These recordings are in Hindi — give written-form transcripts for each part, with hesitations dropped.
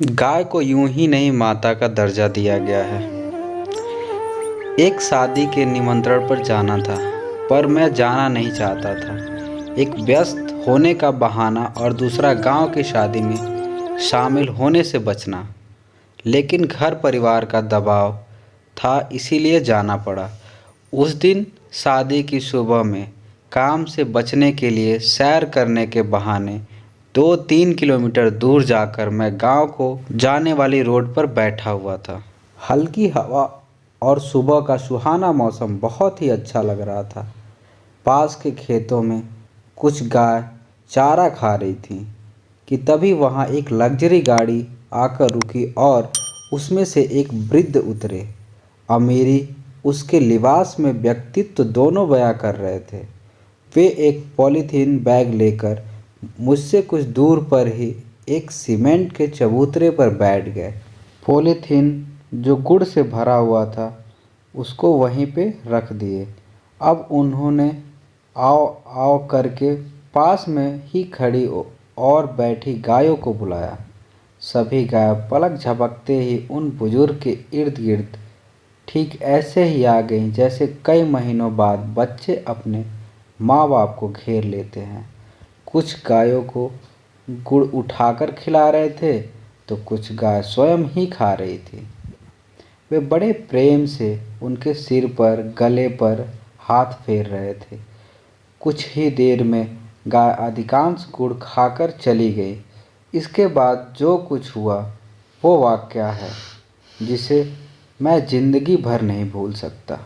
गाय को यूं ही नहीं माता का दर्जा दिया गया है। एक शादी के निमंत्रण पर जाना था, पर मैं जाना नहीं चाहता था। एक व्यस्त होने का बहाना और दूसरा गांव की शादी में शामिल होने से बचना। लेकिन घर परिवार का दबाव था, इसीलिए जाना पड़ा। उस दिन शादी की सुबह में काम से बचने के लिए सैर करने के बहाने 2-3 किलोमीटर दूर जाकर मैं गांव को जाने वाली रोड पर बैठा हुआ था। हल्की हवा और सुबह का सुहाना मौसम बहुत ही अच्छा लग रहा था। पास के खेतों में कुछ गाय चारा खा रही थीं कि तभी वहां एक लग्जरी गाड़ी आकर रुकी और उसमें से एक वृद्ध उतरे। अमीरी उसके लिबास में व्यक्तित्व दोनों बयां कर रहे थे। वे एक पॉलीथीन बैग लेकर मुझसे कुछ दूर पर ही एक सीमेंट के चबूतरे पर बैठ गए। पॉलीथीन जो गुड़ से भरा हुआ था उसको वहीं पे रख दिए। अब उन्होंने आओ आओ करके पास में ही खड़ी और बैठी गायों को बुलाया। सभी गाय पलक झपकते ही उन बुजुर्ग के इर्द गिर्द ठीक ऐसे ही आ गईं जैसे कई महीनों बाद बच्चे अपने माँ बाप को घेर लेते हैं। कुछ गायों को गुड़ उठाकर खिला रहे थे तो कुछ गाय स्वयं ही खा रही थी। वे बड़े प्रेम से उनके सिर पर गले पर हाथ फेर रहे थे। कुछ ही देर में गाय अधिकांश गुड़ खाकर चली गई। इसके बाद जो कुछ हुआ वो वाकया है जिसे मैं जिंदगी भर नहीं भूल सकता।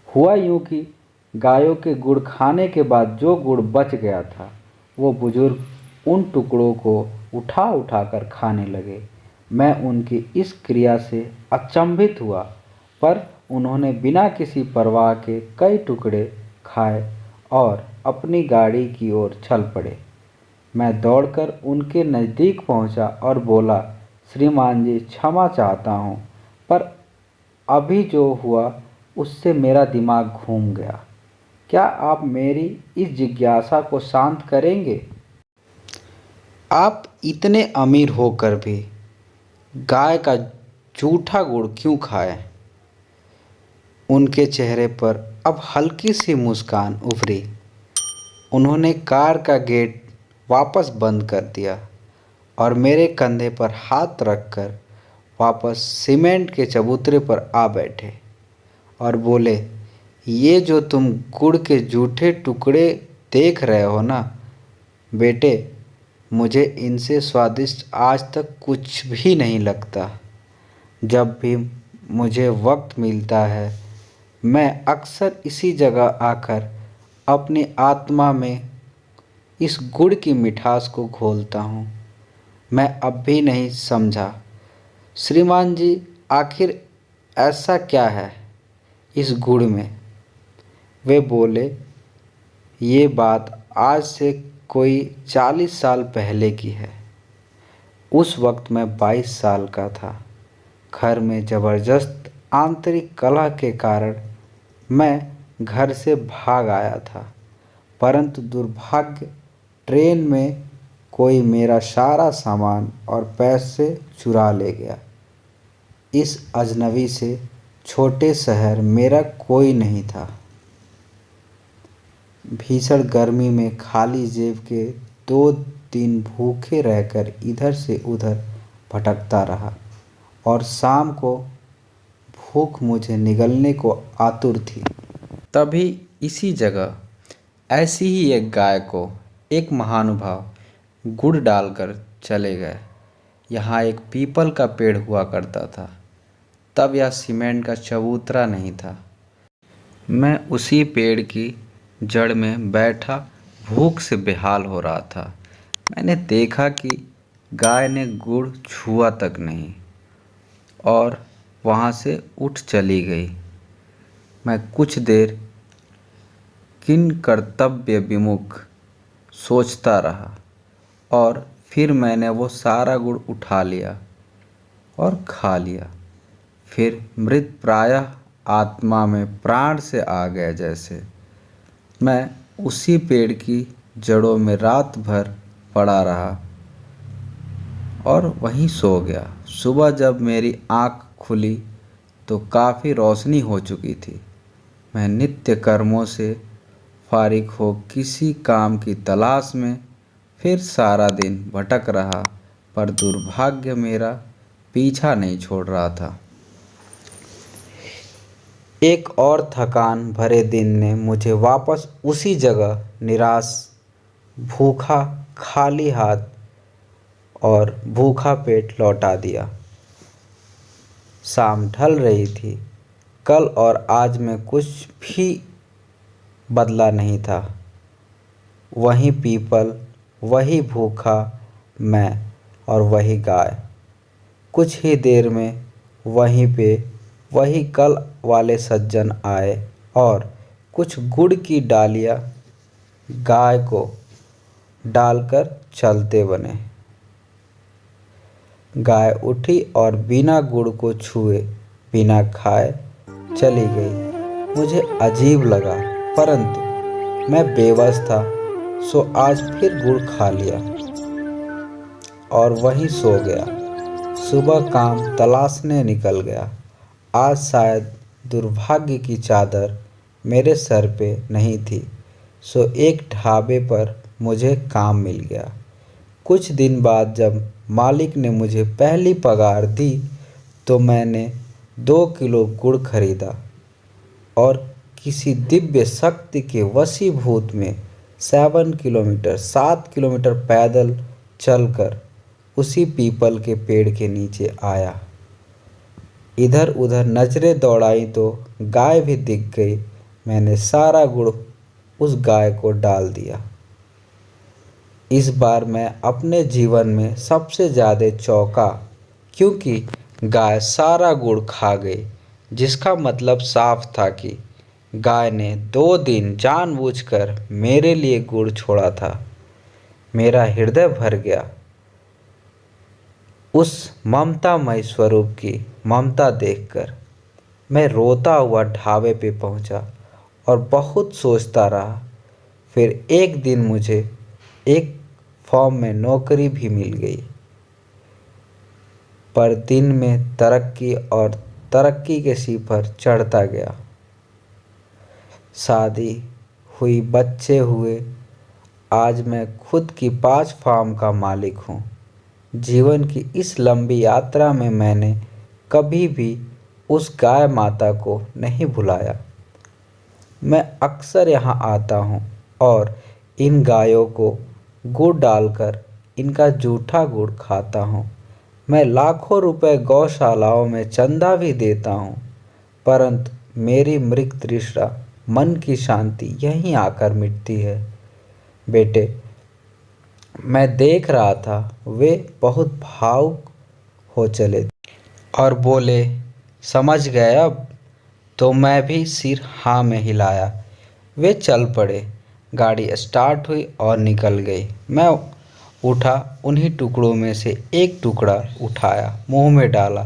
हुआ यूं कि गायों के गुड़ खाने के बाद जो गुड़ बच गया था वो बुजुर्ग उन टुकड़ों को उठा उठा कर खाने लगे। मैं उनकी इस क्रिया से अचंभित हुआ, पर उन्होंने बिना किसी परवाह के कई टुकड़े खाए और अपनी गाड़ी की ओर चल पड़े। मैं दौड़कर उनके नज़दीक पहुंचा और बोला, श्रीमान जी क्षमा चाहता हूं, पर अभी जो हुआ उससे मेरा दिमाग घूम गया। क्या आप मेरी इस जिज्ञासा को शांत करेंगे? आप इतने अमीर होकर भी गाय का जूठा गुड़ क्यों खाएं? उनके चेहरे पर अब हल्की सी मुस्कान उभरी। उन्होंने कार का गेट वापस बंद कर दिया और मेरे कंधे पर हाथ रखकर वापस सीमेंट के चबूतरे पर आ बैठे और बोले, ये जो तुम गुड़ के जूठे टुकड़े देख रहे हो ना बेटे, मुझे इनसे स्वादिष्ट आज तक कुछ भी नहीं लगता। जब भी मुझे वक्त मिलता है मैं अक्सर इसी जगह आकर अपनी आत्मा में इस गुड़ की मिठास को घोलता हूँ। मैं अब भी नहीं समझा श्रीमान जी, आखिर ऐसा क्या है इस गुड़ में? वे बोले, ये बात आज से कोई 40 साल पहले की है। उस वक्त मैं 22 साल का था। घर में ज़बरदस्त आंतरिक कलह के कारण मैं घर से भाग आया था, परंतु दुर्भाग्य ट्रेन में कोई मेरा सारा सामान और पैसे चुरा ले गया। इस अजनबी से छोटे शहर मेरा कोई नहीं था। भीषण गर्मी में खाली जेब के 2 दिन भूखे रहकर इधर से उधर भटकता रहा और शाम को भूख मुझे निगलने को आतुर थी। तभी इसी जगह ऐसी ही एक गाय को एक महानुभाव गुड़ डालकर चले गए। यहाँ एक पीपल का पेड़ हुआ करता था। तब यह सीमेंट का चबूतरा नहीं था। मैं उसी पेड़ की जड़ में बैठा भूख से बेहाल हो रहा था। मैंने देखा कि गाय ने गुड़ छुआ तक नहीं और वहाँ से उठ चली गई। मैं कुछ देर किन कर्तव्य विमुख सोचता रहा और फिर मैंने वो सारा गुड़ उठा लिया और खा लिया। फिर मृत प्रायः आत्मा में प्राण से आ गया जैसे। मैं उसी पेड़ की जड़ों में रात भर पड़ा रहा और वहीं सो गया। सुबह जब मेरी आँख खुली तो काफ़ी रोशनी हो चुकी थी। मैं नित्य कर्मों से फारिग हो किसी काम की तलाश में फिर सारा दिन भटक रहा, पर दुर्भाग्य मेरा पीछा नहीं छोड़ रहा था। एक और थकान भरे दिन ने मुझे वापस उसी जगह निराश, भूखा, खाली हाथ और भूखा पेट लौटा दिया। शाम ढल रही थी। कल और आज में कुछ भी बदला नहीं था। वही पीपल, वही भूखा मैं और वही गाय। कुछ ही देर में वहीं पे वही कल वाले सज्जन आए और कुछ गुड़ की डालियाँ गाय को डालकर चलते बने। गाय उठी और बिना गुड़ को छुए, बिना खाए चली गई। मुझे अजीब लगा, परंतु मैं बेबस था, सो आज फिर गुड़ खा लिया और वहीं सो गया। सुबह काम तलाशने निकल गया। आज शायद दुर्भाग्य की चादर मेरे सर पे नहीं थी, सो एक ढाबे पर मुझे काम मिल गया। कुछ दिन बाद जब मालिक ने मुझे पहली पगार दी तो मैंने 2 किलो गुड़ खरीदा और किसी दिव्य शक्ति के वशीभूत में 7 किलोमीटर पैदल चलकर उसी पीपल के पेड़ के नीचे आया। इधर उधर नजरें दौड़ाई तो गाय भी दिख गई। मैंने सारा गुड़ उस गाय को डाल दिया। इस बार मैं अपने जीवन में सबसे ज़्यादा चौंका, क्योंकि गाय सारा गुड़ खा गई, जिसका मतलब साफ था कि गाय ने 2 दिन जानबूझकर मेरे लिए गुड़ छोड़ा था। मेरा हृदय भर गया। उस ममतामय स्वरूप की ममता देखकर मैं रोता हुआ ढाबे पे पहुंचा और बहुत सोचता रहा। फिर एक दिन मुझे एक फॉर्म में नौकरी भी मिल गई, पर दिन में तरक्की और तरक्की के शिखर चढ़ता गया। शादी हुई, बच्चे हुए। आज मैं खुद की 5 फार्म का मालिक हूँ। जीवन की इस लंबी यात्रा में मैंने कभी भी उस गाय माता को नहीं भुलाया। मैं अक्सर यहाँ आता हूँ और इन गायों को गुड़ डालकर इनका जूठा गुड़ खाता हूँ। मैं लाखों रुपए गौशालाओं में चंदा भी देता हूँ, परंतु मेरी मृत तृष्णा, मन की शांति यहीं आकर मिटती है। बेटे, मैं देख रहा था वे बहुत भावुक हो चले और बोले, समझ गए अब? तो मैं भी सिर हाँ में हिलाया। वे चल पड़े। गाड़ी स्टार्ट हुई और निकल गई। मैं उठा, उन्हीं टुकड़ों में से एक टुकड़ा उठाया, मुंह में डाला,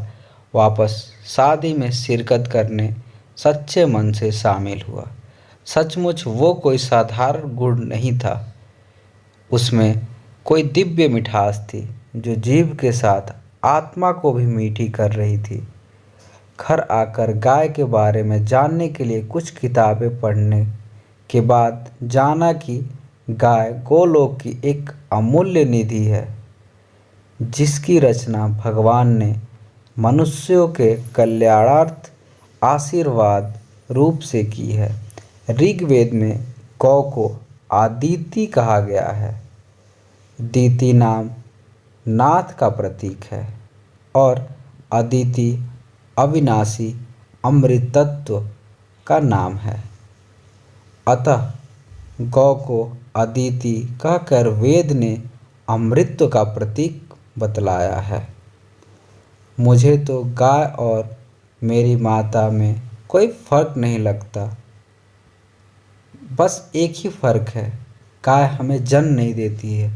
वापस शादी में शिरकत करने सच्चे मन से शामिल हुआ। सचमुच वो कोई साधारण गुड़ नहीं था। उसमें कोई दिव्य मिठास थी जो जीभ के साथ आत्मा को भी मीठी कर रही थी। घर आकर गाय के बारे में जानने के लिए कुछ किताबें पढ़ने के बाद जाना कि गाय गोलोक की एक अमूल्य निधि है, जिसकी रचना भगवान ने मनुष्यों के कल्याणार्थ आशीर्वाद रूप से की है। ऋग्वेद में गौ को आदिति कहा गया है। दीति नाम नाथ का प्रतीक है और अदिति अविनाशी अमृतत्व का नाम है। अतः गौ को अदिति कहकर वेद ने अमृतत्व का प्रतीक बतलाया है। मुझे तो गाय और मेरी माता में कोई फर्क नहीं लगता। बस एक ही फर्क है, गाय हमें जन्म नहीं देती है,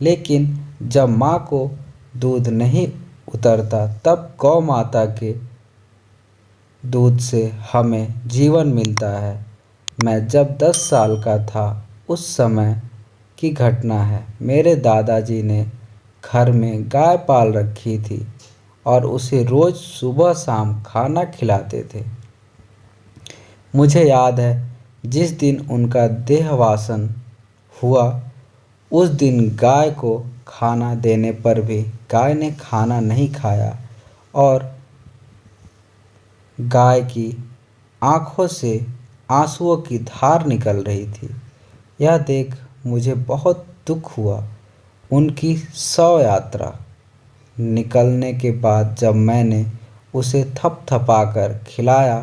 लेकिन जब माँ को दूध नहीं उतरता तब गौ माता के दूध से हमें जीवन मिलता है। मैं जब 10 साल का था उस समय की घटना है। मेरे दादाजी ने घर में गाय पाल रखी थी और उसे रोज़ सुबह शाम खाना खिलाते थे। मुझे याद है जिस दिन उनका देहवासन हुआ उस दिन गाय को खाना देने पर भी गाय ने खाना नहीं खाया और गाय की आँखों से आंसुओं की धार निकल रही थी। यह देख मुझे बहुत दुख हुआ। उनकी शव यात्रा निकलने के बाद जब मैंने उसे थपथपाकर खिलाया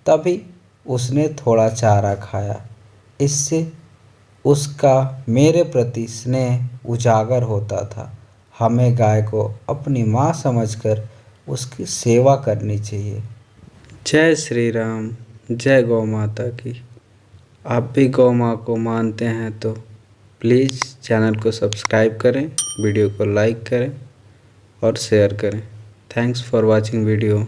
तभी उसने थोड़ा चारा खाया। इससे उसका मेरे प्रति स्नेह उजागर होता था। हमें गाय को अपनी माँ समझकर उसकी सेवा करनी चाहिए। जय श्री राम, जय गौ माता की। आप भी गौ माँ को मानते हैं तो प्लीज़ चैनल को सब्सक्राइब करें, वीडियो को लाइक करें और शेयर करें। Thanks for watching video.